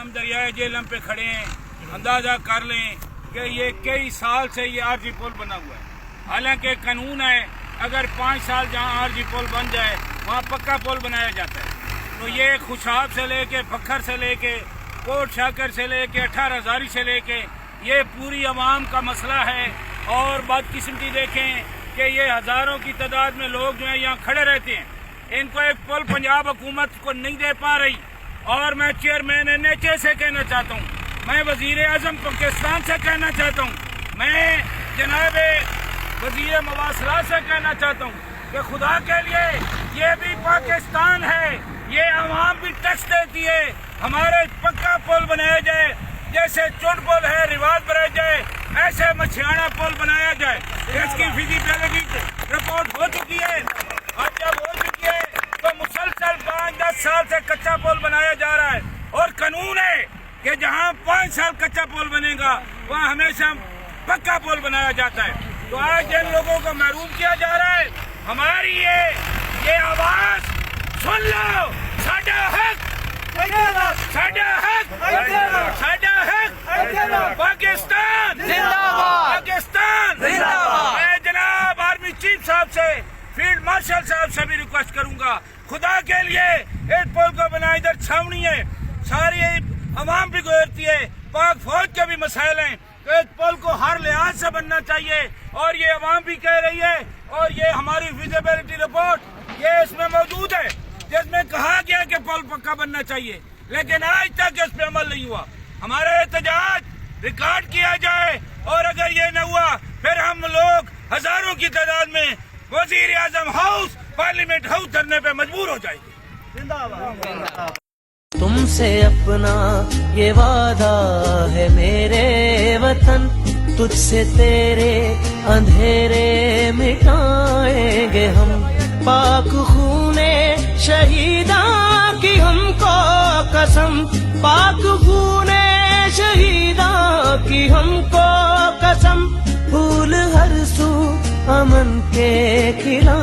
हम दरियाए जेलम पे खड़े हैं, अंदाजा कर लें कि ये कई साल से ये आरजी पुल बना हुआ है। हालांकि कानून है अगर 5 साल जहाँ आरजी पुल बन जाए वहाँ पक्का पुल बनाया जाता है। तो ये खुशाब से लेके फखर से लेके कोट शाकर से लेके 18,000 से लेके ये पूरी आवाम का मसला है। और बदकिस्मती देखें कि ये हज़ारों की तादाद में लोग जो हैं यहाँ खड़े रहते हैं, इनको एक पुल पंजाब हुकूमत को नहीं दे पा रही। और मैं चेयरमैन NHA से कहना चाहता हूँ, मैं वज़ीर आज़म पाकिस्तान से कहना चाहता हूँ, मैं जनाब वज़ीर मवासलात से कहना चाहता हूँ कि खुदा के लिए ये भी पाकिस्तान है, ये आवाम भी टैक्स देती है, हमारे पक्का पुल बनाया जाए। जैसे चुन पुल है रिवाज बनाया जाए, ऐसे मछियाना पुल बनाया जाए। इसकी फिजिबिलिटी रिपोर्ट हो चुकी है और जब हो चुकी है तो मुसलसल 5-10 साल से कच्चा पुल बनाया जा रहा है। और कानून है कि जहाँ 5 साल कच्चा पुल बनेगा वहाँ हमेशा पक्का पुल बनाया जाता है। तो आज जिन लोगों को महरूम किया जा रहा है, हमारी ये आवाज सुन लो। साडा हक, साडा हक, साडा हक, पाकिस्तान जिंदाबाद, पाकिस्तान जिंदाबाद। मैं जनाब आर्मी चीफ साहब से, फील्ड मार्शल साहब से भी रिक्वेस्ट करूंगा, खुदा के लिए इस पुल को बनाए। इधर छावनी है, सारी आवाम भी गुजरती है, पाक फौज के भी मसाइल हैं। तो इस पुल को हर लिहाज से बनना चाहिए और ये आवाम भी कह रही है। और ये हमारी फिजिबिलिटी रिपोर्ट ये इसमें मौजूद है जिसमें कहा गया कि पुल पक्का बनना चाहिए, लेकिन आज तक इस पे अमल नहीं हुआ। हमारा एहतजाज रिकॉर्ड किया जाए और अगर ये न हुआ फिर हम लोग हजारों की तादाद में वजीर आजम हाउस, पार्लियामेंट हाउस धरने पे मजबूर हो जाएंगे। जिंदाबाद। तुमसे अपना ये वादा है मेरे वतन, तुझसे तेरे अंधेरे मिटाएंगे हम। पाक खूने शहीदा की हमको कसम, पाक खूने शहीदा की हमको कसम। फूल हर सू अमन के खिला